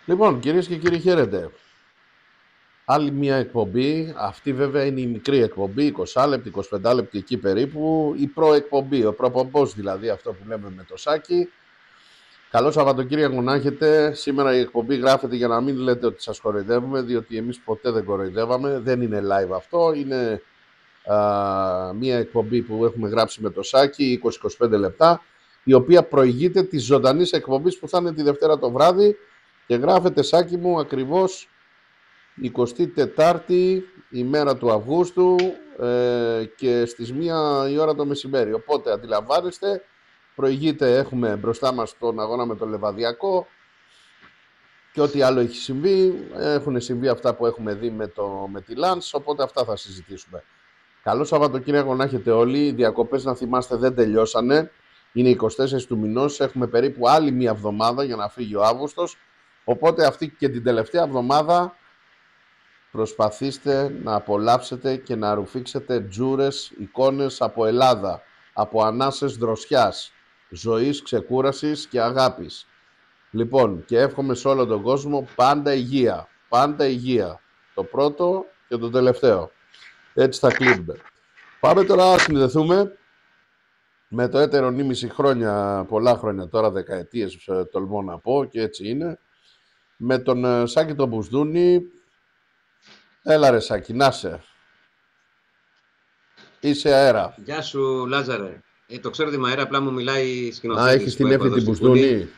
Λοιπόν, κυρίες και κύριοι, χαίρετε. Άλλη μια εκπομπή. Αυτή βέβαια είναι η μικρή εκπομπή, 20 λεπτή, 25 λεπτή εκεί περίπου. Η προεκπομπή, ο προπομπός δηλαδή, αυτό που λέμε με το σάκι. Καλό Σαββατοκύριακο να έχετε. Σήμερα η εκπομπή γράφεται για να μην λέτε ότι σας κοροϊδεύουμε, διότι εμείς ποτέ δεν κοροϊδεύαμε. Δεν είναι live αυτό. Είναι μια εκπομπή που έχουμε γράψει με το σάκι, 20-25 λεπτά, η οποία προηγείται της ζωντανής εκπομπής που θα είναι τη Δευτέρα το βράδυ και γράφεται, Σάκη μου, ακριβώς 24η ημέρα του Αυγούστου και στις 1 η ώρα το μεσημέρι. Οπότε αντιλαμβάνεστε, προηγείται, έχουμε μπροστά μας τον αγώνα με το Λεβαδιακό και ό,τι άλλο έχει συμβεί. Έχουν συμβεί αυτά που έχουμε δει με τη Λανς, οπότε αυτά θα συζητήσουμε. Καλό Σαββατοκύριακο να έχετε όλοι. Οι διακοπές, να θυμάστε, δεν τελειώσανε. Είναι 24 του μηνός, έχουμε περίπου άλλη μία εβδομάδα για να φύγει ο Αύγουστος. Οπότε αυτή και την τελευταία εβδομάδα προσπαθήστε να απολαύσετε και να ρουφήξετε τζούρες, εικόνες από Ελλάδα, από ανάσες δροσιάς, ζωής, ξεκούρασης και αγάπης. Λοιπόν, και εύχομαι σε όλο τον κόσμο πάντα υγεία. Πάντα υγεία. Το πρώτο και το τελευταίο. Έτσι θα κλείνουμε. Πάμε τώρα να συνδεθούμε με το έτερο νήμιση χρόνια, πολλά χρόνια τώρα, δεκαετίες τολμώ να πω, και έτσι είναι, με τον Σάκη τον Μπουσδούνη. Έλα ρε Σάκη, να σε. Είσαι αέρα. Γεια σου Λάζαρε. Το ξέρω ότι είμαι αέρα, απλά μου μιλάει σκηνοθέτης. Α, έχεις την Έφη την Μπουσδούνη.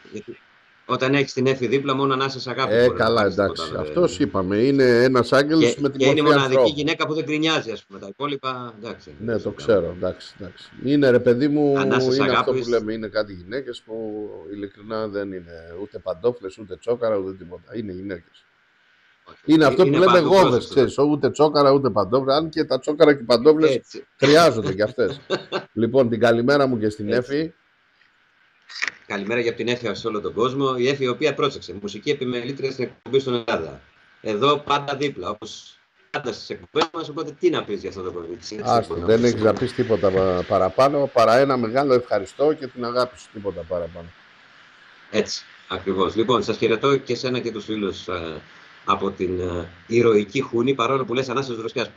Όταν έχεις την Έφη δίπλα, μόνο να είσαι αγάπη. Καλά, εντάξει. Αυτός είπαμε, είναι ένας άγγελος με την μορφή ανθρώπου. Και είναι η μοναδική ανθρώπου. Γυναίκα που δεν γκρινιάζει, ας πούμε. Τα υπόλοιπα, εντάξει. Ναι, το ξέρω, εντάξει. Είναι ρε παιδί μου, είναι αγάπης. αυτό που λέμε, είναι κάτι γυναίκες που ειλικρινά δεν είναι ούτε παντόφλες, ούτε τσόκαρα, ούτε τίποτα. Είναι γυναίκες. Είναι αυτό που λέμε γόβες, ξέρεις, ούτε τσόκαρα ούτε παντόφλες, αν και τα τσόκαρα και οι παντόφλες χρειάζονται κι αυτές. Λοιπόν, την καλημέρα μου και στην Έφη. Καλημέρα για την Έφη σε όλο τον κόσμο. Η Έφη, η οποία, πρόσεξε, μουσική επιμελήτρια στην εκπομπή στην Ελλάδα. Εδώ πάντα δίπλα, όπως πάντα στις εκπομπές μας, οπότε τι να πεις για αυτό το κορίτσι. Άστο, δεν έχεις να πεις τίποτα παραπάνω, παρά ένα μεγάλο ευχαριστώ και την αγάπη σου, τίποτα παραπάνω. Έτσι, ακριβώς. Λοιπόν, σας χαιρετώ και εσένα και τους φίλους από την ηρωική Χούνη, παρόλο που λες ανάσες δροσιάς.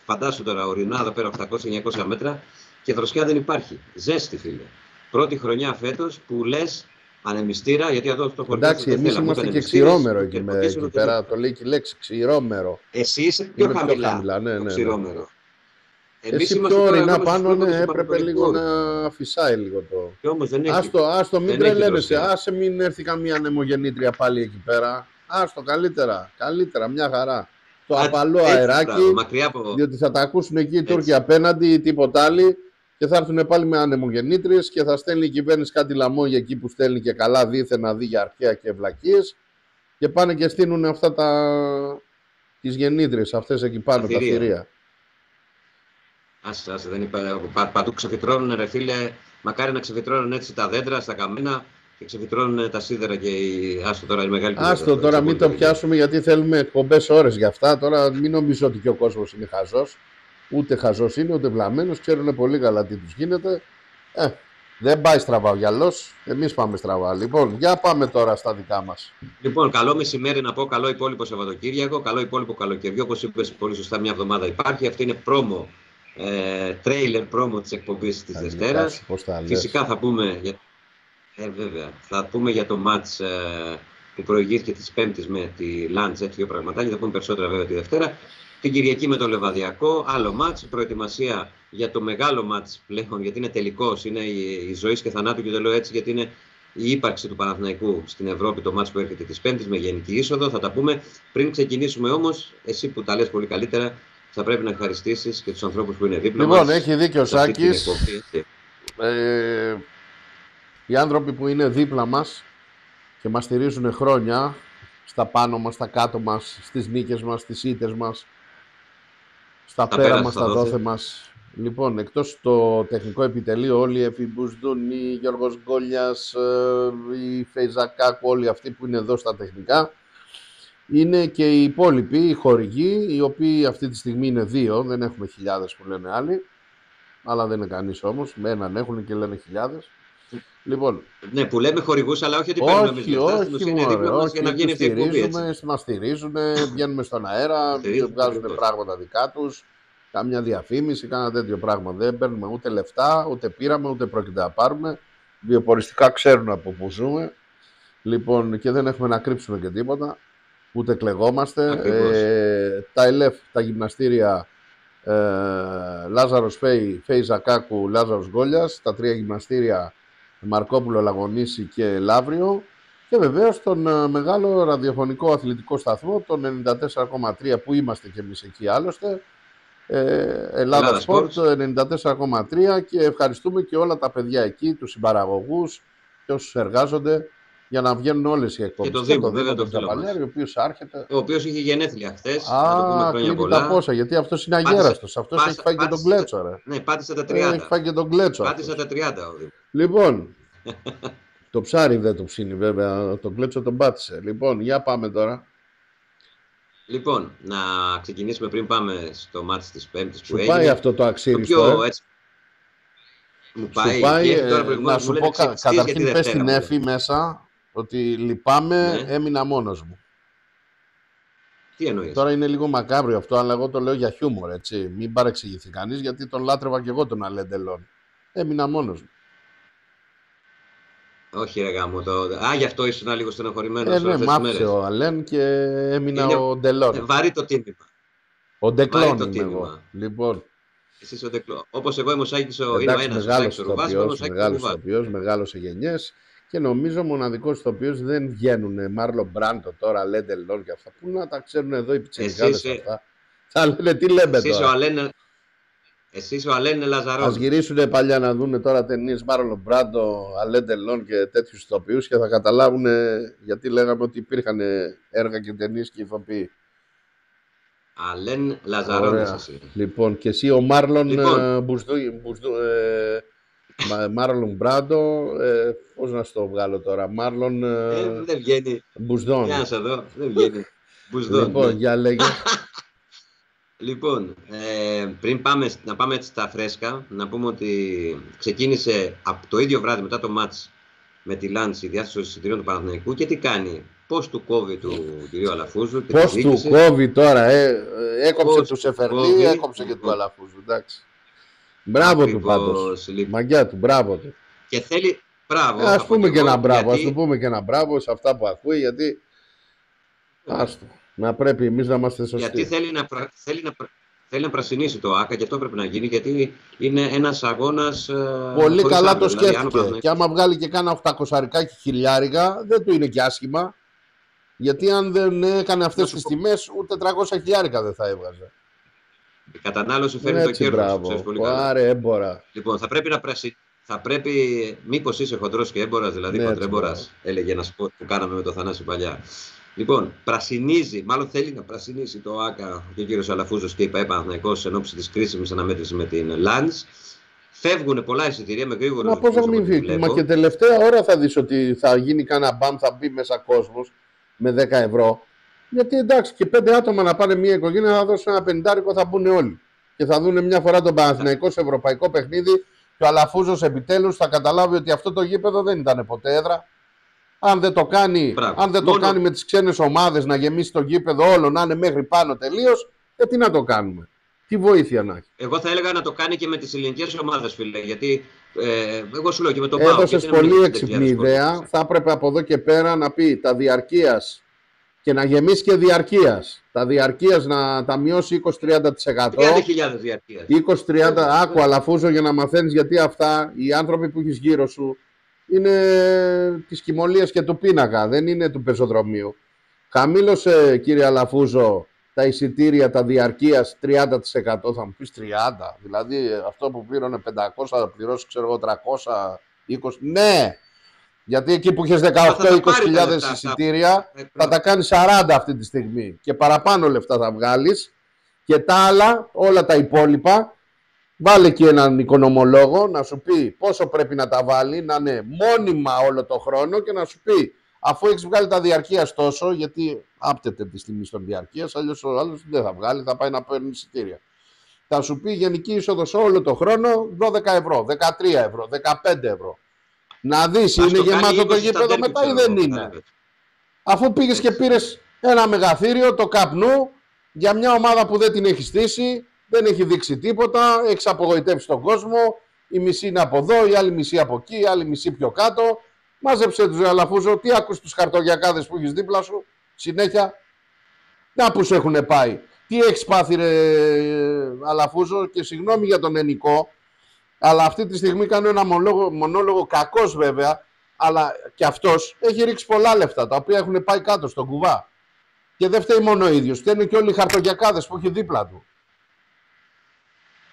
Φαντάσου τώρα, ορεινά εδώ πέρα 800-900 μέτρα και δροσιά δεν υπάρχει. Ζέστη, φίλε. Πρώτη χρονιά φέτος που λες ανεμιστήρα, γιατί εδώ στο χωριό. Εντάξει, εμείς είμαστε και ξηρόμερο εκεί πέρα. Το λέει και η λέξη ξηρόμερο. Εσύ είσαι πιο χαμηλά. Ναι. Ξηρόμερο. Εσύ πιο ορεινά πάνω, ναι, έπρεπε λίγο να φυσάει λίγο το. Και όμως δεν έχει. Άστο, μην τρελαίνεσαι. Άσε μην έρθει καμία ανεμογεννήτρια πάλι εκεί πέρα. Άστο, καλύτερα, μια χαρά. Το απαλό αεράκι, διότι θα τα ακούσουν εκεί οι Τούρκοι απέναντι ή τίποτα άλλοι και θα έρθουν πάλι με ανεμογεννήτριες και θα στέλνει η κυβέρνηση κάτι λαμόγια εκεί που στέλνει και καλά δίθεν να δει για αρχαία και βλακίες και πάνε και στείλουν αυτά τις γεννήτριες αυτές εκεί πάνω, τα θηρία. Άσε, δεν είπα, παντού ξεφυτρώνουν ρε φίλε, μακάρι να ξεφυτρώνουν έτσι τα δέντρα στα καμένα και ξεφυτρώνουν τα σίδερα και άστο τώρα η μεγάλη κοινότητα. Άστο τώρα μην το πιάσουμε γιατί θέλουμε εκπομπές ώρες γι' αυτά, τώρα μην νομίζω ότι και ο κόσμος είναι χαζός, ούτε χαζός είναι ούτε βλαμμένος, ξέρουν πολύ καλά τι τους γίνεται. Δεν πάει στραβά ο γυαλός, εμείς πάμε στραβά. Λοιπόν, για πάμε τώρα στα δικά μας. Λοιπόν, καλό μεσημέρι να πω, καλό υπόλοιπο Σαββατοκύριακο, καλό υπόλοιπο καλοκαιριό, όπως είπες πολύ σωστά, μια εβδομάδα υπάρχει. Αυτή είναι πρόμο, τρέιλερ πρόμο της εκπομπής της Δευτέρας. Φυσικά θα πούμε για, θα πούμε για το μάτς που προηγήθηκε της Πέμπτης με τη Λαντς, έτσι δύο πραγματάκια, θα πούμε περισσότερα βέβαια τη Δευτέρα. Την Κυριακή με το Λεβαδιακό, άλλο μάτς, προετοιμασία για το μεγάλο μάτς πλέον, γιατί είναι τελικός, είναι η ζωή και θανάτου και το λέω έτσι γιατί είναι η ύπαρξη του Παναθηναϊκού στην Ευρώπη, το μάτς που έρχεται της Πέμπτης με γενική είσοδο, θα τα πούμε. Πριν ξεκινήσουμε όμως, εσύ που τα λες πολύ καλύτερα, θα πρέπει να ευχαριστήσεις και τους ανθρώπους που είναι δίπλα μας. Λοιπόν, έχει δίκιο ο Σάκης. Οι άνθρωποι που είναι δίπλα μας και μας στηρίζουν χρόνια, στα πάνω μας, στα κάτω μας, στις νίκες μας, στις ήττες μας, στα πέρα μας, στα δόθε μας. Λοιπόν, εκτός το τεχνικό επιτελείο, όλοι οι Έφη Μπουσδούνη, Γιώργος Γκόλιας, η Φεϊζακάκου, όλοι αυτοί που είναι εδώ στα τεχνικά, είναι και οι υπόλοιποι, οι χορηγοί, οι οποίοι αυτή τη στιγμή είναι δύο, δεν έχουμε χιλιάδες που λένε άλλοι, αλλά δεν είναι κανείς όμως, με έναν έχουν και λένε χιλιάδες. Λοιπόν, ναι, που λέμε χορηγούς, αλλά όχι ότι παίρνουμε εμείς λεφτά. Στην ουσία είναι δίπλα μας για να βγαίνει αυτή η εκπομπή. Μας στηρίζουν, βγαίνουμε στον αέρα, βγάζουν πράγματα δικά τους. Κάμια διαφήμιση, κάνα τέτοιο πράγμα. Δεν παίρνουμε ούτε λεφτά, ούτε πήραμε, ούτε πρόκειται να πάρουμε. Βιοποριστικά ξέρουν από πού ζούμε. Λοιπόν, και δεν έχουμε να κρύψουμε και τίποτα. Ούτε κλεγόμαστε. Τα ΕΛΕΦ, τα γυμναστήρια Λάζαρος Φέη Ζακάκου, Λάζαρος Γκόλιας. Τα 3 γυμναστήρια Μαρκόπουλο, Λαγωνίση και Λαύριο. Και βεβαίως τον μεγάλο ραδιοφωνικό αθλητικό σταθμό, τον 94,3 που είμαστε κι εμείς εκεί άλλωστε. Ελλάδα Σπορτ 94,3 και ευχαριστούμε και όλα τα παιδιά εκεί, τους συμπαραγωγούς και όσους εργάζονται για να βγαίνουν όλες οι εκπομπές. Και το Δήμο, βέβαια, το Παλιάρι, ο οποίος είχε γενέθλια χθες. Κλείνει τα πόσα, γιατί αυτός είναι αγέραστος. Αυτός έχει φάει και τον κλέτσο, ρε. Ναι, πάτησε τα 30. Έχει φάει και τον κλέτσο. Πάτησε τα 30. Λοιπόν, το ψάρι δεν το ψήνει βέβαια, τον κλέτσο τον πάτησε. Λοιπόν, για πάμε τώρα. Λοιπόν, να ξεκινήσουμε πριν πάμε στο μάτς της Πέμπτης που έγινε. Σου πάει αυτό το αξίριστο, έτσι. Μου πάει, να σου πω καταρχήν πες την Εφη μέσα ότι λυπάμαι, έμεινα μόνος μου. Τι εννοείς? Τώρα είναι λίγο μακάβριο αυτό, αλλά εγώ το λέω για χιούμορ, έτσι. Μην παρεξηγηθεί κανείς, γιατί τον λάτρευα και εγώ τον Αλέν Ντελόν. Έμεινα μόνος μου. Όχι ρε γάμο, γι' αυτό ήσουν λίγο στενοχωρημένος. Ναι, μ' άφησε ο Αλέν και έμεινα ο Ντελόν. Βαρύ το τίμημα. Ο Ντεκλόν είμαι εγώ. Λοιπόν. Εσείς ο Ντεκλόν. Όπως εγώ είμαι ο Σάκης, είναι ο ένας. Μεγάλος ηθοποιός, μεγάλος σε γενιές. Και νομίζω μοναδικός ηθοποιός δεν βγαίνουν. Μάρλον Μπράντο τώρα, Αλέν Ντελόν και αυτά. Πού να τα ξέρουν εδώ οι πιτσιρικάδες αυτά. Θα λένε τι λέμε τώρα. Εσείς ο Αλέν Λαζαρόν. Ας γυρίσουν παλιά να δουν τώρα ταινίες Μάρλον Μπράντο, Αλέν Ντελόν και τέτοιους ηθοποιούς και θα καταλάβουν γιατί λέγαμε ότι υπήρχαν έργα και ταινίες και ηθοποιοί. Αλέν Λαζαρόν εσύ. Λοιπόν, και εσύ ο Μάρλον Μάρλον Μπράντο, πώς να στο βγάλω τώρα, Μάρλον δεν βγαίνει. Μπουσδόν. Για να σε δω, δεν βγαίνει. Μπουσδόν. Λοιπόν, για λέγε. Λοιπόν, πριν να πάμε έτσι στα φρέσκα, να πούμε ότι ξεκίνησε από το ίδιο βράδυ μετά το μάτς με τη Λάνση η διάσταση των εισιτηρίων του Παναθηναϊκού και τι κάνει, πώς του κόβει του κ. Αλαφούζου. Πώς του κόβει τώρα, έκοψε του Σεφερλί, έκοψε και του Αλαφούζου, εντάξει. Μπράβο του πάντως, μαγκιά του, μπράβο του. Και θέλει, μπράβο. Ας πούμε και ένα μπράβο, ας του πούμε και ένα μπράβο σε αυτά που ακούει, γιατί άστο. Να πρέπει εμείς να είμαστε σωστοί. Γιατί θέλει να πρασινίσει το ΆΚΑ και αυτό πρέπει να γίνει, γιατί είναι ένας αγώνας. Πολύ καλά το σκέφτηκε. Δηλαδή, και άμα βγάλει και κάνα 800 και χιλιάρικα, δεν του είναι και άσχημα. Γιατί αν δεν έκανε αυτές τις τιμές, ούτε 300 χιλιάρικα δεν θα έβγαζε. Η κατανάλωση φέρνει το κέρδος. Άρε, έμπορα. Λοιπόν, θα πρέπει να Θα πρέπει, μήπως είσαι χοντρός και έμπορας, δηλαδή χοντρέμπορας, έλεγε ένας που κάναμε με το Θανάση παλιά. Λοιπόν, πρασινίζει, μάλλον θέλει να πρασινίσει το ΆΚΑ και ο κύριος Αλαφούζος και η ΠΑΕ Παναθηναϊκός εν ώψη της κρίσιμης αναμέτρησης με την Λάνς. Φεύγουν πολλά εισιτηρία με γρήγορο. Μα πώς θα μην φύγει. Μα και τελευταία ώρα θα δεις ότι θα γίνει κάνα μπαμ, θα μπει μέσα κόσμος με 10 ευρώ. Γιατί εντάξει, και 5 άτομα να πάνε μια οικογένεια, θα δώσουν ένα 50, θα μπουν όλοι. Και θα δουν μια φορά τον Παναθηναϊκό σε ευρωπαϊκό παιχνίδι. Και ο Αλαφούζος επιτέλους θα καταλάβει ότι αυτό το γήπεδο δεν ήταν ποτέ έδρα. Αν δεν το κάνει, το κάνει με τις ξένες ομάδες να γεμίσει το γήπεδο όλο, να είναι μέχρι πάνω τελείως, τι να το κάνουμε. Τι βοήθεια να έχει. Εγώ θα έλεγα να το κάνει και με τις ελληνικές ομάδες, φίλε. Γιατί εγώ σου λέω και με τον ΠΑΟΚ. Έδωσες πολύ έξυπνη ιδέα. Θα έπρεπε από εδώ και πέρα να πει τα διαρκείας και να γεμίσει και διαρκείας. Τα διαρκείας να τα μειώσει 20-30%. 30.000 διαρκείας. 20-30%. Άκου Αλαφούζο για να μαθαίνεις, γιατί αυτά οι άνθρωποι που έχεις γύρω σου είναι της κοιμωλίας και του πίνακα, δεν είναι του πεζοδρομίου. Χαμήλωσε, κύριε Αλαφούζο, τα εισιτήρια, τα διαρκείας 30%. Θα μου πεις 30%. Δηλαδή αυτό που πλήρωνε 500 θα πληρώσει, ξέρω εγώ, 320. Ναι! Γιατί εκεί που είχες 18-20.000 εισιτήρια θα τα κάνεις 40 αυτή τη στιγμή. Και παραπάνω λεφτά θα βγάλεις. Και τα άλλα, όλα τα υπόλοιπα, βάλε και έναν οικονομολόγο να σου πει πόσο πρέπει να τα βάλει, να είναι μόνιμα όλο το χρόνο και να σου πει, αφού έχεις βγάλει τα διαρκείας τόσο, γιατί άπτεται τη τιμή των διαρκείας, αλλιώς ο άλλος δεν θα βγάλει, θα πάει να παίρνει εισιτήρια. Θα σου πει γενική είσοδος όλο το χρόνο 12 ευρώ, 13 ευρώ, 15 ευρώ. Να δεις, είναι γεμάτο το γήπεδο μετά ή δεν είναι? Αφού πήγες και πήρες ένα μεγαθύριο, το καπνού, για μια ομάδα που δεν την έχει στήσει, δεν έχει δείξει τίποτα, έχει απογοητεύσει τον κόσμο, η μισή είναι από εδώ, η άλλη μισή από εκεί, η άλλη μισή πιο κάτω. Μάζεψε τους, Αλαφούζο, τι άκουσες τους χαρτογιακάδες που έχεις δίπλα σου, συνέχεια. Να που σου έχουν πάει. Τι έχεις πάθει, ρε Αλαφούζο, και συγγνώμη για τον Ενικό, αλλά αυτή τη στιγμή κάνω ένα μονόλογο, κακός βέβαια, αλλά και αυτός έχει ρίξει πολλά λεφτά, τα οποία έχουν πάει κάτω στον κουβά. Και δεν φταίει μόνο ο ίδιος, φταίνουν και όλοι οι χαρτογιακάδες που έχει δίπλα του.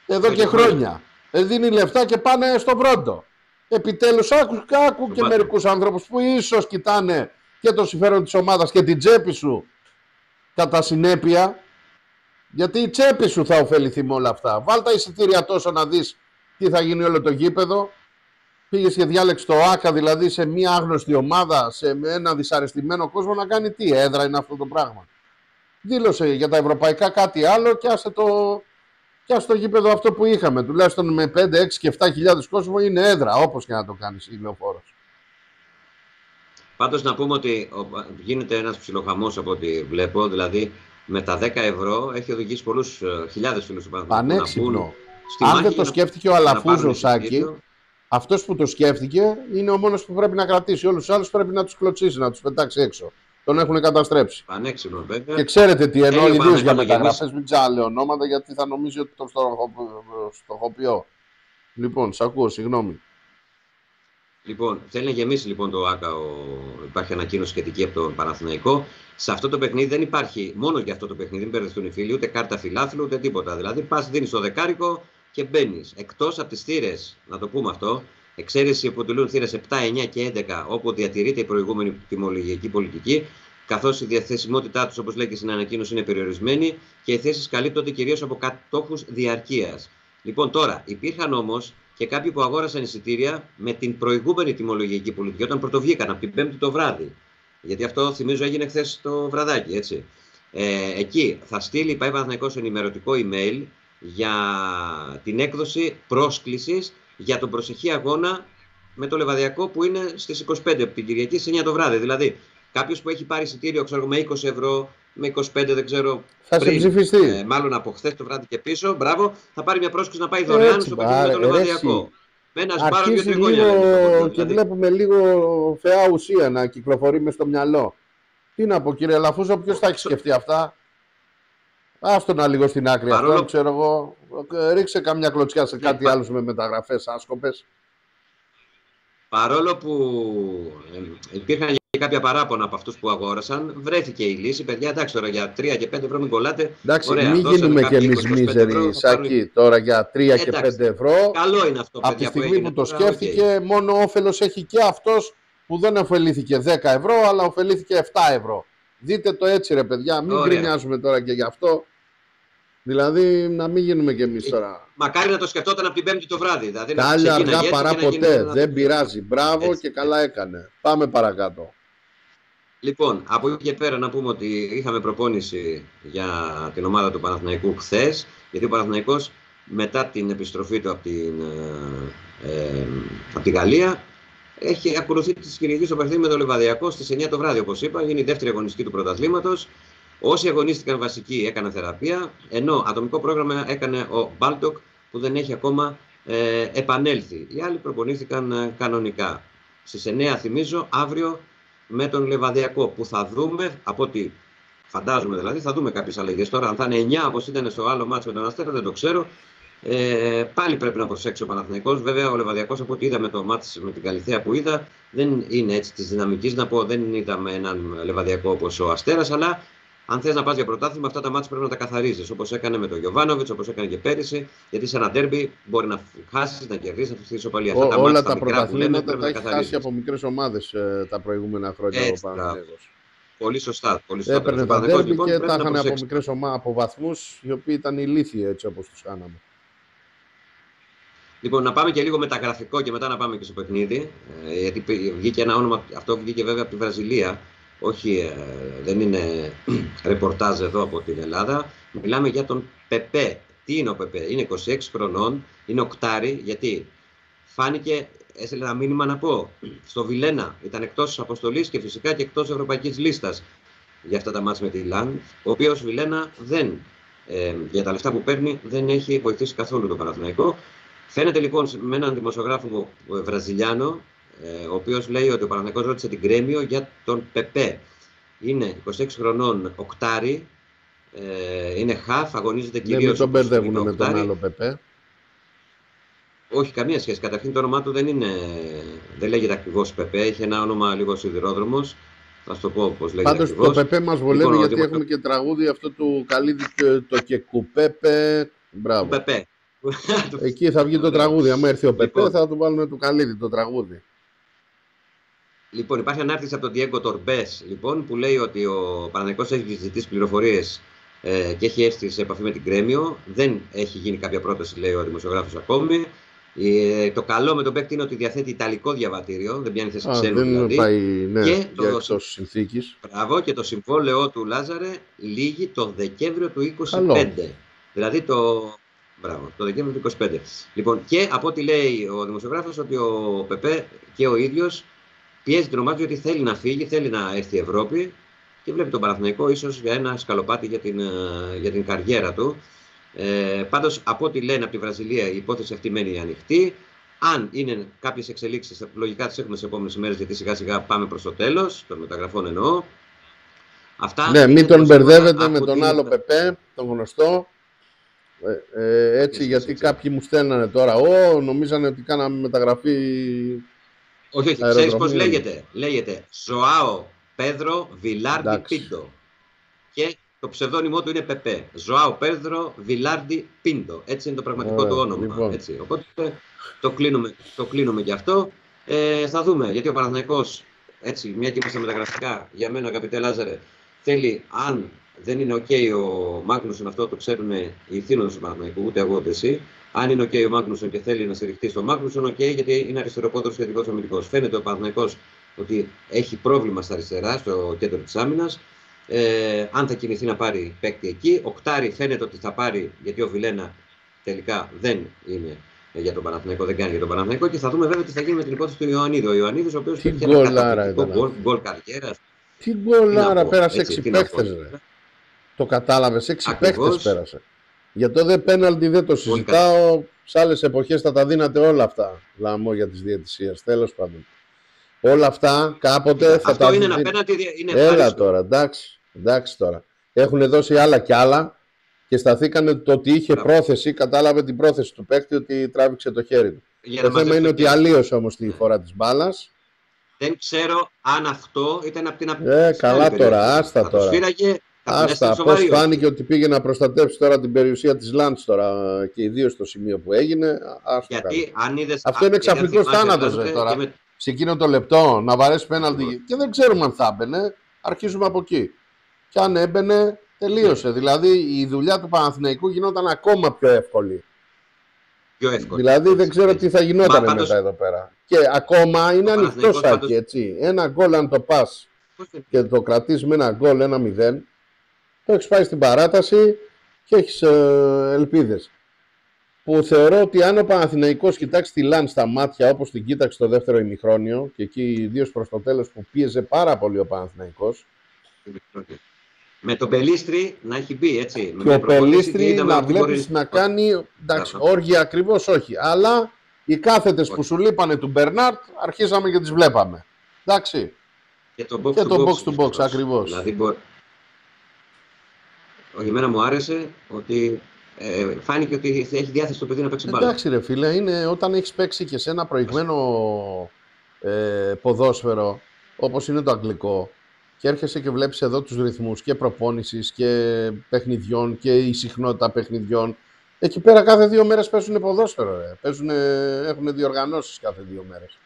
Εδώ και χρόνια. Δίνει λεφτά και πάνε στο βρόντο. Επιτέλους άκου και μερικούς ανθρώπους που ίσως κοιτάνε και το συμφέρον της ομάδας και την τσέπη σου κατά συνέπεια, γιατί η τσέπη σου θα ωφεληθεί με όλα αυτά. Βάλ τα εισιτήρια τόσο να δεις τι θα γίνει όλο το γήπεδο. Πήγες και διάλεξε το ΆΚΑ, δηλαδή σε μια άγνωστη ομάδα, σε ένα δυσαρεστημένο κόσμο, να κάνει τι έδρα είναι αυτό το πράγμα? Δήλωσε για τα ευρωπαϊκά κάτι άλλο και άσε το γήπεδο αυτό που είχαμε. Τουλάχιστον με 5, 6 και 7.000 κόσμο είναι έδρα, όπως και να το κάνεις η Λεωφόρος. Πάντως να πούμε ότι γίνεται ένας ψιλοχαμός από ό,τι βλέπω, δηλαδή με τα 10 ευρώ έχει οδηγήσει πολλούς χιλιάδες φίλους του Παναθηναϊκού. Πανέξυπνο. Αν δεν το σκέφτηκε ο Αλαφούζο, Σάκη, αυτός που το σκέφτηκε είναι ο μόνος που πρέπει να κρατήσει. Όλους τους άλλους πρέπει να τους κλωτσίσει, να τους πετάξει έξω. Τον έχουν καταστρέψει. Πανέξυπνο, βέβαια. Και ξέρετε τι εννοώ, ιδίως για μεταγραφές, μην ξαναλέω ονόματα, γιατί θα νομίζει ότι το στοχοποιώ. Λοιπόν, σ' ακούω, συγγνώμη. Λοιπόν, θέλει να γεμίσει λοιπόν το ΆΚΑ, υπάρχει ανακοίνωση σχετική από τον Παναθηναϊκό. Σε αυτό το παιχνίδι δεν υπάρχει, μόνο για αυτό το παιχνίδι, δεν μπερδευτούν οι φίλοι, ούτε κάρτα φιλάθλου, ούτε τίποτα. Δηλαδή, πας, δίνεις το δεκάρικο και μπαίνεις. Εκτός από τις θύρες, να το πούμε αυτό, εξαίρεση αποτελούν θύρες 7, 9 και 11, όπου διατηρείται η προηγούμενη τιμολογιακή πολιτική, καθώς η διαθεσιμότητά τους, όπως λέει και στην ανακοίνωση, είναι περιορισμένη και οι θέσεις καλύπτονται κυρίως από κατόχους διαρκείας. Λοιπόν, τώρα υπήρχαν όμως και κάποιοι που αγόρασαν εισιτήρια με την προηγούμενη τιμολογιακή πολιτική, όταν πρωτοβγήκαν από την Πέμπτη το βράδυ. Γιατί αυτό θυμίζω έγινε χθες το βραδάκι, έτσι. Εκεί θα στείλει η Παναθηναϊκός ενημερωτικό email για την έκδοση πρόσκλησης για τον προσεχή αγώνα με το Λεβαδιακό που είναι στις 25 από την Κυριακή στις 9 το βράδυ. Δηλαδή, κάποιος που έχει πάρει εισιτήριο, ξέρω, με 20 ευρώ, με 25, δεν ξέρω. Θα σε ψηφιστεί. Μάλλον από χθες το βράδυ και πίσω, μπράβο, θα πάρει μια πρόσκληση να πάει δωρεάν στο παιχνίδι με το Λεβαδιακό. Με ένα σπάρο και τριγώνια. Και βλέπουμε λίγο φαιά ουσία να κυκλοφορεί μες στο μυαλό. Τι να πω, κύριε Αλαφούζο, ποιος θα έχει σκεφτεί αυτά? Άστο να λίγο στην άκρη αυτό, ξέρω εγώ. Ρίξε καμιά κλωτσιά σε κάτι άλλο με μεταγραφές άσκοπες. Παρόλο που υπήρχαν και κάποια παράπονα από αυτούς που αγόρασαν, βρέθηκε η λύση. Παιδιά, εντάξει, τώρα για 3 και 5 ευρώ μην κολλάτε. Εντάξει, μην γίνουμε και εμείς μίζεροι, Σάκη, τώρα για 3 και 5 ευρώ. Καλό είναι αυτό, παιδιά, από τη στιγμή που το σκέφτηκε, μόνο όφελος έχει και αυτός που δεν ωφελήθηκε 10 ευρώ, αλλά ωφελήθηκε 7 ευρώ. Δείτε το έτσι, ρε παιδιά, μην γκρινιάζουμε τώρα και γι' αυτό. Δηλαδή, να μην γίνουμε κι εμείς τώρα. Μακάρι να το σκεφτόταν από την Πέμπτη το βράδυ. Δηλαδή, Κάλλια αργά παρά ποτέ. Δεν πειράζει. Μπράβο έτσι. Και καλά έκανε. Πάμε παρακάτω. Λοιπόν, από εκεί και πέρα να πούμε ότι είχαμε προπόνηση για την ομάδα του Παναθηναϊκού χθες. Γιατί ο Παναθηναϊκός μετά την επιστροφή του από τη Γαλλία έχει ακολουθεί τη Κυριακή στο παιχνίδι με το Λεβαδιακό στις 9 το βράδυ, όπως είπα. Είναι η δεύτερη αγωνιστική του πρωταθλήματος. Όσοι αγωνίστηκαν βασικοί έκαναν θεραπεία, ενώ ατομικό πρόγραμμα έκανε ο Μπάλτοκ που δεν έχει ακόμα επανέλθει. Οι άλλοι προπονήθηκαν κανονικά. Στις 9 θυμίζω αύριο με τον Λεβαδιακό που θα δούμε, από ό,τι φαντάζομαι δηλαδή, θα δούμε κάποιες αλλαγές. Τώρα αν θα είναι 9 όπως ήταν στο άλλο μάτσο με τον Αστέρα δεν το ξέρω. Πάλι πρέπει να προσέξει ο Παναθηναϊκός. Βέβαια ο Λεβαδιακός, από ό,τι είδαμε το μάτς με την Καλιθέα που είδα, δεν είναι έτσι της δυναμικής να πω, δεν είδαμε έναν Λεβαδιακό όπως ο Αστέρας, αλλά αν θες να πας για πρωτάθλημα, αυτά τα μάτς πρέπει να τα καθαρίζεις. Όπως έκανε με τον Γιοβάνοβιτς, όπως έκανε και πέρυσι. Γιατί σε ένα ντέρμπι μπορεί να χάσεις, να κερδίσεις, να φτιάξεις ισοπαλία. Όλα τα πρωταθλήματα τα έχει χάσει από μικρές ομάδες τα προηγούμενα χρόνια ο Παναθηναϊκός. Πολύ σωστά. Έπαιρνε τα ντέρμπι λοιπόν, και τα είχαν από μικρές ομάδες, από βαθμούς, οι οποίοι ήταν ηλίθιοι έτσι όπως τους κάναμε. Λοιπόν, να πάμε και λίγο μεταγραφικό και μετά να πάμε και στο παιχνίδι. Γιατί βγήκε ένα όνομα, αυτό βγήκε βέβαια από τη Βραζιλία. Όχι, δεν είναι ρεπορτάζ εδώ από την Ελλάδα. Μιλάμε για τον Πεπέ. Τι είναι ο Πεπέ? Είναι 26 χρονών, είναι οκτάρι, γιατί φάνηκε έστειλε ένα μήνυμα να πω. Στο Βιλένα ήταν εκτός αποστολής και φυσικά και εκτός ευρωπαϊκής λίστας για αυτά τα μάτς με τη Λαν. Ο οποίος Βιλένα για τα λεφτά που παίρνει δεν έχει βοηθήσει καθόλου το Παναθηναϊκό. Φαίνεται λοιπόν με έναν δημοσιογράφο Βραζιλιάνο, ο οποίος λέει ότι ο Παναθηναϊκός ρώτησε την Γκρέμιο για τον Πεπέ. Είναι 26 χρονών, οκτάρι, είναι χαφ, αγωνίζεται κυρίως. Δεν τον μπερδεύουν με τον άλλο Πεπέ. Όχι, καμία σχέση. Καταρχήν το όνομά του δεν λέγεται ακριβώς Πεπέ, έχει ένα όνομα λίγο σιδηρόδρομος. Θα σου το πω πώς λέγεται. Πάντως ακριβώς. Το Πεπέ μας βολεύει λοιπόν, γιατί έχουμε και τραγούδι αυτό του Καλίδη το και κουπέπε. Μπράβο. Πεπέ. Εκεί θα βγει το τραγούδι. Αν έρθει ο Πεπέ θα του βάλουμε του Καλίδη το τραγούδι. Λοιπόν, υπάρχει ανάρτηση από τον Diego Torbes, λοιπόν, που λέει ότι ο Παναθηναϊκός έχει ζητήσει πληροφορίες και έχει έρθει σε επαφή με την Γκρέμιο. Δεν έχει γίνει κάποια πρόταση, λέει ο δημοσιογράφος ακόμη. Το καλό με τον παίκτη είναι ότι διαθέτει ιταλικό διαβατήριο, δεν πιάνει θέση ξένου δηλαδή. Πάει, ναι, και εκτός συνθήκης. Μπράβο, και το συμβόλαιό του, Λάζαρε, λήγει το Δεκέμβριο του 2025. Δηλαδή το Δεκέμβριο του 2025. Λοιπόν, και από ό,τι λέει ο δημοσιογράφος, ότι ο Πεπέ και ο ίδιος πιέζει την ομάδα του γιατί θέλει να φύγει, θέλει να έρθει η Ευρώπη και βλέπει τον Παναθηναϊκό ίσως για ένα σκαλοπάτι για την καριέρα του. Πάντως, από ό,τι λένε από τη Βραζιλία, η υπόθεση αυτή μένει ανοιχτή. Αν είναι κάποιες εξελίξεις, λογικά τις έχουμε στις επόμενες ημέρες, γιατί σιγά σιγά πάμε προς το τέλος των μεταγραφών εννοώ. Αυτά ναι, μην τον μπερδεύετε με τον άλλο Πεπέ, τον γνωστό. Έτσι, γιατί κάποιοι μου στέλνανε τώρα, νομίζανε ότι κάναμε μεταγραφή. Όχι, ξέρεις πώς λέγεται. Λέγεται Ζωάο Πέδρο Βιλάρντι Πίντο. Και το ψευδόνυμό του είναι Πεπέ. Ζωάο Πέδρο Βιλάρντι Πίντο. Έτσι είναι το πραγματικό του όνομα. Λοιπόν. Έτσι. Οπότε το κλείνουμε και αυτό. Θα δούμε, γιατί ο Παναθηναϊκός, έτσι, μια και είμαστε μεταγραφικά, για μένα, αγαπητέ Λάζαρε, θέλει, αν δεν είναι OK ο Μάγνουσον, αυτό το ξέρουν οι θύνοντες του Παναθηναϊκού, ούτε εγώ ούτε εσύ. Αν είναι OK ο Μάγνουσον και θέλει να στηριχτεί στο Μάγνουσον, OK, γιατί είναι αριστεροπόδρος και δικός αμυντικός. Φαίνεται ο Παναθηναϊκός ότι έχει πρόβλημα στα αριστερά, στο κέντρο της άμυνας. Αν θα κινηθεί να πάρει παίκτη εκεί. Οκτάρι φαίνεται ότι θα πάρει, γιατί ο Βιλένα τελικά δεν είναι για τον Παναθηναϊκό, δεν κάνει για τον Παναθηναϊκό. Και θα δούμε βέβαια τι θα γίνει με την υπόθεση του Ιωαννίδη. Ο Ιωαννίδης, ο οποίος έχει ένα καταπληκτικό γκολ καριέρας. Τι γκολάρα, πέρασε 6 παίκτες. Το κατάλαβες, 6 παίκτες πέρασε. Για το δε πέναλτι δεν το συζητάω. Σε άλλες εποχές θα τα δίνατε όλα αυτά. Λαμόγια της διαιτησίας. Τέλος πάντων. Όλα αυτά κάποτε θα αυτό τα είναι ένα πέναλτι. Έλα τώρα, εντάξει τώρα. Έχουν δώσει άλλα κι άλλα και σταθήκανε το ότι είχε πρόθεση. Κατάλαβε την πρόθεση του παίκτη ότι τράβηξε το χέρι του. Το θέμα είναι ότι αλλίωσε όμως τη φορά της μπάλας. Δεν ξέρω αν αυτό ήταν από την καλά τώρα, άστα τώρα. Άστα, πώς φάνηκε ότι πήγε να προστατεύσει τώρα την περιουσία της Λαντς τώρα και ιδίως στο σημείο που έγινε. Γιατί αν είδες, αυτό είναι εξαφνικός θάνατος τώρα. Σε εκείνο το λεπτό να βαρέσει πέναλτι και δεν ξέρουμε αν θα έμπαινε, αρχίζουμε από εκεί. Και αν έμπαινε, τελείωσε. Δηλαδή η δουλειά του Παναθηναϊκού γινόταν ακόμα πιο εύκολη. Δηλαδή δεν ξέρω τι θα γινόταν μετά εδώ πέρα. Και ακόμα είναι ανοιχτό σάκι, έτσι. Ένα γκολ αν το πας και το κρατήσεις με ένα γκολ 1-0, το έχεις πάει στην παράταση και έχεις ελπίδες. Που θεωρώ ότι αν ο Παναθηναϊκός κοιτάξει τη Λαν στα μάτια όπως την κοίταξε το δεύτερο ημιχρόνιο και εκεί ιδίως προς το τέλος που πίεζε πάρα πολύ ο Παναθηναϊκός. Με τον Πελίστρη να έχει μπει, έτσι. Και ο Πελίστρη να βλέπεις να κάνει, εντάξει, όργια ακριβώς όχι, αλλά οι κάθετες που σου λείπανε του Μπερνάρτ αρχίσαμε και τις βλέπαμε. Εντάξει. Και το box to box ακριβώς. Δηλαδή, εμένα μου άρεσε ότι φάνηκε ότι έχει διάθεση το παιδί να παίξει μπάλα. Εντάξει ρε φίλε, είναι όταν έχεις παίξει και σε ένα προηγμένο ποδόσφαιρο όπως είναι το αγγλικό και έρχεσαι και βλέπεις εδώ τους ρυθμούς και προπόνησης και παιχνιδιών και η συχνότητα παιχνιδιών. Εκεί πέρα κάθε 2 μέρες παίζουν ποδόσφαιρο. Έχουν διοργανώσεις κάθε 2 μέρες.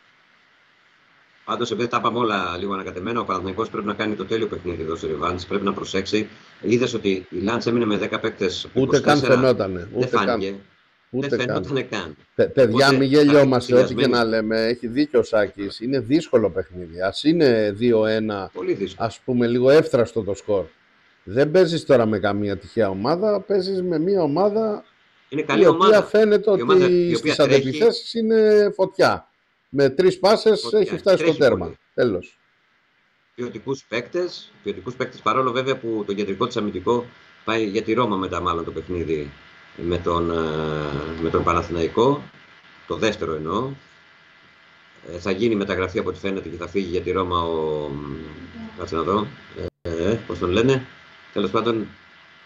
Πάντως, επειδή τα είπαμε όλα λίγο ανακατεμένα, ο Παναθηναϊκός πρέπει να κάνει το τέλειο παιχνίδι εδώ στο Ρεβάνς. Πρέπει να προσέξει. Είδες ότι η Λάντς έμεινε με 10 παίκτες. Ούτε καν φαινότανε. Δεν φάνηκε. Δεν φαινότανε καν. Παιδιά, μην γελιόμαστε. Ό,τι και να λέμε, έχει δίκιο ο Σάκης. Είναι δύσκολο παιχνίδι. Ας είναι 2-1, ας πούμε, λίγο εύθραστο το σκορ. Δεν παίζεις τώρα με καμία τυχαία ομάδα. Παίζεις με μια ομάδα είναι καλή η οποία φαίνεται ότι στις αντεπιθέσεις είναι φωτιά. Με 3 πάσες έχει φτάσει στο τέρμα. Τέλος. Ποιοτικούς παίκτες, παρόλο βέβαια που το κεντρικό της αμυντικό πάει για τη Ρώμα μετά μάλλον το παιχνίδι με τον Παναθηναϊκό, το δεύτερο εννοώ. Θα γίνει μεταγραφή από ό,τι φαίνεται και θα φύγει για τη Ρώμα κάτσε να δω, πώς τον λένε, τέλος πάντων,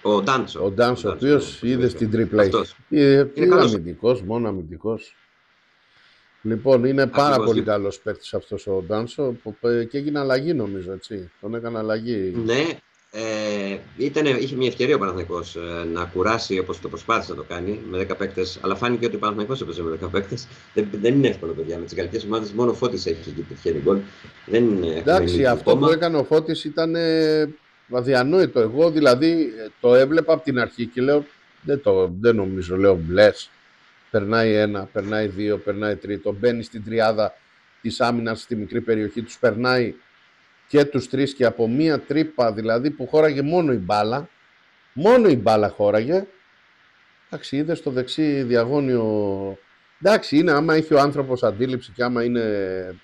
ο Ντάντσο. Ο Ντάντσο, ο οποίος είδε στην τρίπλα. Είναι αμυντικός, μόνο αμυντικός. Λοιπόν, είναι πάρα πολύ καλός παίκτης αυτός ο Ντάντσο και έγινε αλλαγή νομίζω, έτσι. Τον έκανε αλλαγή. Ναι, είχε μια ευκαιρία ο Παναθηναϊκός να κουράσει όπως το προσπάθησε να το κάνει με 10 παίκτες, αλλά φάνηκε ότι ο Παναθηναϊκός έπαιζε με 10 παίκτες. Δεν είναι εύκολο, παιδιά. Με τις γαλλικές ομάδες μόνο ο Φώτης έχει εκεί πετυχαίνει γκολ. Εντάξει, αυτό που έκανε ο Φώτης ήταν αδιανόητο. Εγώ δηλαδή το έβλεπα από την αρχή και λέω δεν νομίζω, λέω μπλες. Περνάει ένα, περνάει δύο, περνάει τρίτο, μπαίνει στην τριάδα της άμυνας στη μικρή περιοχή, τους περνάει και τους τρεις και από μία τρύπα δηλαδή που χώραγε μόνο η μπάλα χώραγε. Εντάξει, είδε στο δεξί διαγώνιο, εντάξει είναι άμα έχει ο άνθρωπος αντίληψη και άμα είναι,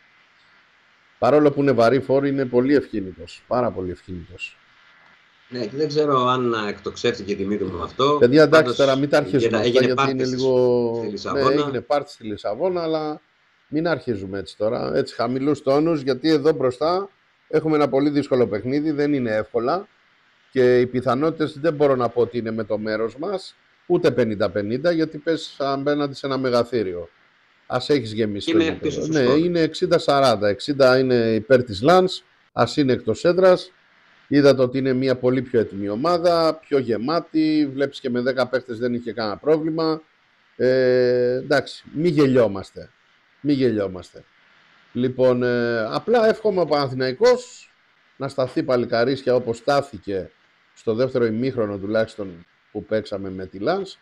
παρόλο που είναι βαρύ φόρ, είναι πολύ ευχήνικος, πάρα πολύ ευχήνικος. Ναι, και δεν ξέρω αν εκτοξεύτηκε η τιμή του με αυτό. Παιδιά, εντάξει, τώρα μην τα αρχίζουμε αυτά, γιατί είναι λίγο. Ναι, έγινε πάρτι στη Λισαβόνα, αλλά μην αρχίζουμε έτσι τώρα. Έτσι, χαμηλούς τόνους, γιατί εδώ μπροστά έχουμε ένα πολύ δύσκολο παιχνίδι, δεν είναι εύκολα και οι πιθανότητες δεν μπορώ να πω ότι είναι με το μέρος μας, ούτε 50-50, γιατί πες απέναντι σε ένα μεγαθύριο. Ας έχεις γεμίσει το γήπεδο. Ναι, είναι 60-40. 60 είναι υπέρ της Λανς, ας είναι εκτός έδρας. Είδατε ότι είναι μια πολύ πιο έτοιμη ομάδα, πιο γεμάτη, βλέπεις και με 10 παίκτες δεν είχε κανένα πρόβλημα. Εντάξει, μη γελιόμαστε. Λοιπόν, απλά εύχομαι ο Παναθηναϊκός να σταθεί παλικαρίσια όπως στάθηκε στο δεύτερο ημίχρονο τουλάχιστον που παίξαμε με τη Λανς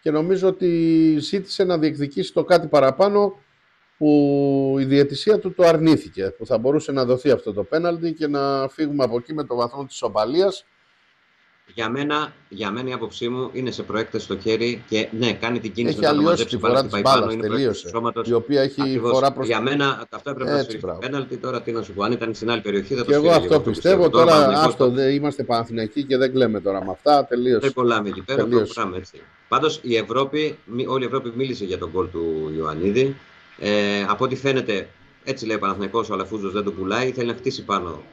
και νομίζω ότι ζήτησε να διεκδικήσει το κάτι παραπάνω που η διαιτησία του το αρνήθηκε, που θα μπορούσε να δοθεί αυτό το πέναλτι και να φύγουμε από εκεί με το βαθμό της ισοπαλίας. Για μένα η άποψή μου είναι σε προέκταση στο χέρι και ναι, κάνει την κίνηση έχει αλλοιώσει τη φορά της μπάλας, τελείωσε, η οποία έχει ακριβώς, φορά προς... Για μένα αυτό έπρεπε να σφυριστεί πέναλτι, τώρα τι να σου πω, αν ήταν στην άλλη περιοχή θα το σφυρίγει. Και εγώ αυτό πιστεύω, τώρα είμαστε Παναθηναϊκοί και δεν κλαίμε τώρα με αυτά, τελείωσε. Δεν κολλάμε εκεί πέρα, προχωράμε έτσι. Πάντως όλη η Ευρώπη μίλησε για τον γκολ του Ιωαννίδη. Από ό,τι φαίνεται, έτσι λέει ο Παναθηναϊκός, ο Αλαφούζος δεν το πουλάει, θέλει να χτίσει πάνω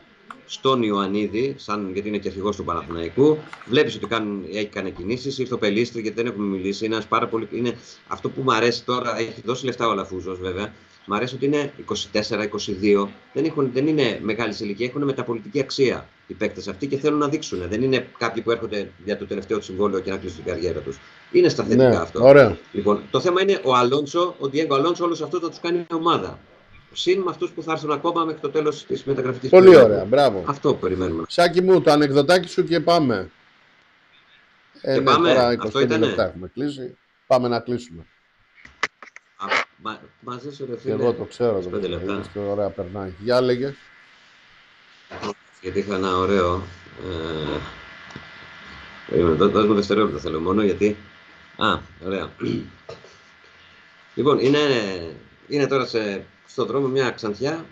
στον Ιωαννίδη, γιατί είναι και αρχηγός του Παναθηναϊκού. Βλέπεις ότι έχει κάνει κινήσεις, ήρθε ο Πελίστρη, γιατί δεν έχουμε μιλήσει. Είναι πάρα πολύ, είναι αυτό που μου αρέσει τώρα, έχει δώσει λεφτά ο Αλαφούζος βέβαια. Μου αρέσει ότι είναι 24-22, δεν είναι μεγάλη ηλικία, έχουν μεταπολιτική αξία οι παίκτες αυτοί και θέλουν να δείξουν. Δεν είναι κάποιοι που έρχονται για το τελευταίο του συμβόλαιο και να κλείσουν την καριέρα τους. Είναι στα θετικά αυτό. Ωραία. Λοιπόν, το θέμα είναι ο Αλόνσο, ο Διέγκο Αλόνσο, όλους αυτούς θα τους κάνει ομάδα. Συν με αυτούς που θα έρθουν ακόμα μέχρι το τέλος της μεταγραφικής περίοδου. Πολύ ωραία, μπράβο. Αυτό περιμένουμε. Σάκη μου, το ανεκδοτάκι σου και πάμε. Και πάμε, τώρα αυτό ήτανε. Λεπτά έχουμε κλείσει. Πάμε να κλείσουμε. Μαζί σου ρε φίλε. Και εγώ το ξέρω. Ωραία, περνάει. Για λέγε. Γιατί είχα ένα ωραίο... Δώσ' μου δευτερόλεπτα θέλω μόνο γιατί... ωραία. Λοιπόν, είναι τώρα στον δρόμο μια Ξανθιά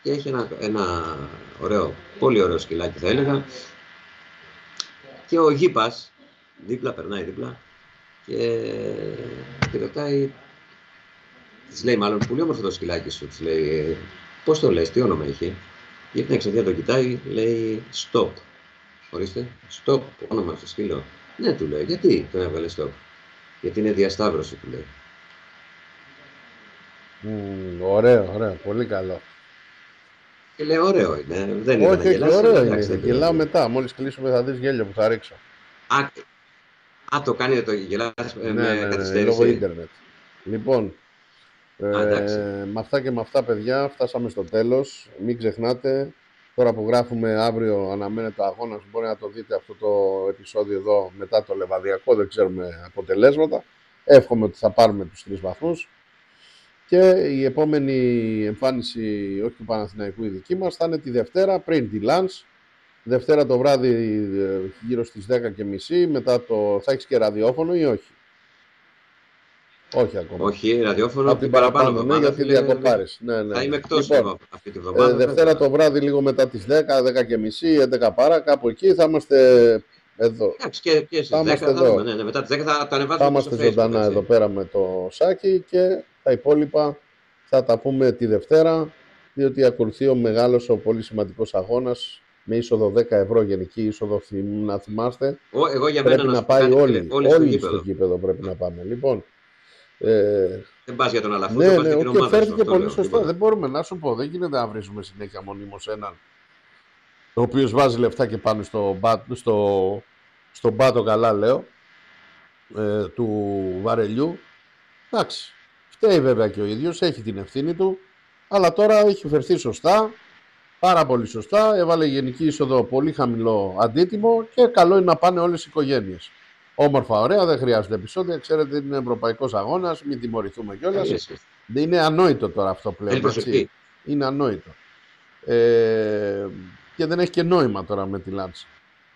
και έχει ένα ωραίο, πολύ ωραίο σκυλάκι θα έλεγα και ο γήπας περνάει δίπλα και τη ρωτάει, της λέει μάλλον πολύ όμορφο το σκυλάκι σου, της λέει πώς το λες, τι όνομα έχει, γιατί την Ξανθιά το κοιτάει, λέει stop, ορίστε, stop, όνομα στο σκύλο, ναι του λέει, γιατί τον έβγαλε stop, γιατί είναι διασταύρωση του λέει. Ωραίο, πολύ καλό. Και λέει ωραίο είναι, δεν είναι να γελάσει. Ωραίο είναι, γελάω μετά, μόλις κλείσουμε θα δεις γέλιο που θα ρίξω. Το κάνετε το γελάς με καθυστέρηση. Λόγω ίντερνετ. Λοιπόν, με αυτά και με αυτά παιδιά φτάσαμε στο τέλος. Μην ξεχνάτε, τώρα που γράφουμε αύριο αναμένεται ο αγώνας, μπορεί να το δείτε αυτό το επεισόδιο εδώ μετά το Λεβαδιακό, δεν ξέρουμε αποτελέσματα. Εύχομαι ότι θα πάρουμε τους 3 βαθμούς. Και η επόμενη εμφάνιση, όχι του Παναθηναϊκού η δική μας, θα είναι τη Δευτέρα πριν τη Λανς. Δευτέρα το βράδυ γύρω στις 10:30, μετά θα έχεις και ραδιόφωνο ή όχι? Όχι ακόμα. Όχι, ραδιόφωνο. Από την παραπάνω, ναι, γιατί διακοπάρεις. Ναι. Θα είμαι εκτός λοιπόν, αυτή τη βδομάδα. Δευτέρα το βράδυ, λίγο μετά τις 10, 10:30, 11 παρά, κάπου εκεί θα είμαστε εδώ. Εντάξει, και στις 10 θα δούμε. Ναι, μετά τις 10 θα τα ανεβάσουμε. Θα είμαστε ζωντανά εδώ πέρα με το Σάκη και τα υπόλοιπα θα τα πούμε τη Δευτέρα, διότι ακολουθεί ο μεγάλος, ο πολύ σημαντικός αγώνας με είσοδο 10 ευρώ γενική είσοδο, να θυμάστε. Εγώ για πρέπει μένα να πάει όλοι στο γήπεδο πρέπει να πάμε. Λοιπόν, δεν πας για τον Αλαφούζο, ναι, πας για την ομάδα. Φέρθηκε πολύ σωστά. Δεν μπορούμε να σου πω, δεν γίνεται να βρίζουμε συνέχεια μονίμως έναν ο οποίος βάζει λεφτά και πάνω στον πάτο, καλά λέω, του βαρελιού. Εντάξει, φταίει βέβαια και ο ίδιος, έχει την ευθύνη του, αλλά τώρα έχει φερθεί σωστά, πάρα πολύ σωστά, έβαλε γενική είσοδο πολύ χαμηλό αντίτιμο και καλό είναι να πάνε όλες οι οικογένειες. Όμορφα, ωραία, δεν χρειάζεται επεισόδια, ξέρετε είναι ευρωπαϊκός αγώνας, μην τιμωρηθούμε κιόλας. Είναι ανόητο τώρα αυτό πλέον, είναι ανόητο. Και δεν έχει και νόημα τώρα με τη Λάνς.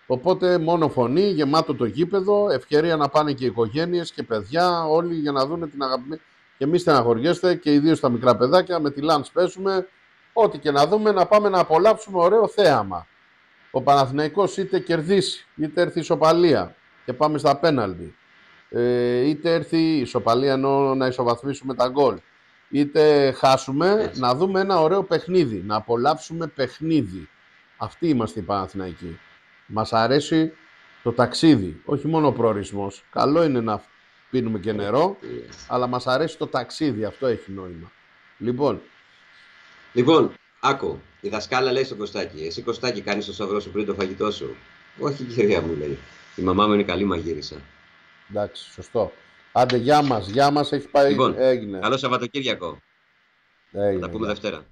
Οπότε μόνο φωνή, γεμάτο το γήπεδο, ευκαιρία να πάνε και οι οικογένειες και παιδιά, όλοι για να δουν την αγαπημένη. Και εμείς στεναχωριέστε και ιδίως τα μικρά παιδάκια, με τη Λάνς παίζουμε, ό,τι και να δούμε, να πάμε να απολαύσουμε ωραίο θέαμα. Ο Παναθηναϊκός είτε κερδίσει, είτε έρθει ισοπαλία και πάμε στα πέναλτι, είτε έρθει ισοπαλία ενώ να ισοβαθμίσουμε τα γκολ, είτε χάσουμε, να δούμε ένα ωραίο παιχνίδι, να απολαύσουμε παιχνίδι. Αυτοί είμαστε οι Παναθηναϊκοί. Μας αρέσει το ταξίδι, όχι μόνο ο προορισμός. Καλό είναι να πίνουμε και νερό, αλλά μας αρέσει το ταξίδι, αυτό έχει νόημα. Λοιπόν, άκου, η δασκάλα λέει στον Κωστάκη, εσύ Κωστάκη κάνεις το σταυρό σου πριν το φαγητό σου. Όχι κυρία μου, λέει. Η μαμά μου είναι καλή μαγείρισα. Εντάξει, σωστό. Άντε, γεια μας, έχει πάει, λοιπόν, έγινε. Καλό Σαββατοκύριακο. Θα τα πούμε Δευτέρα.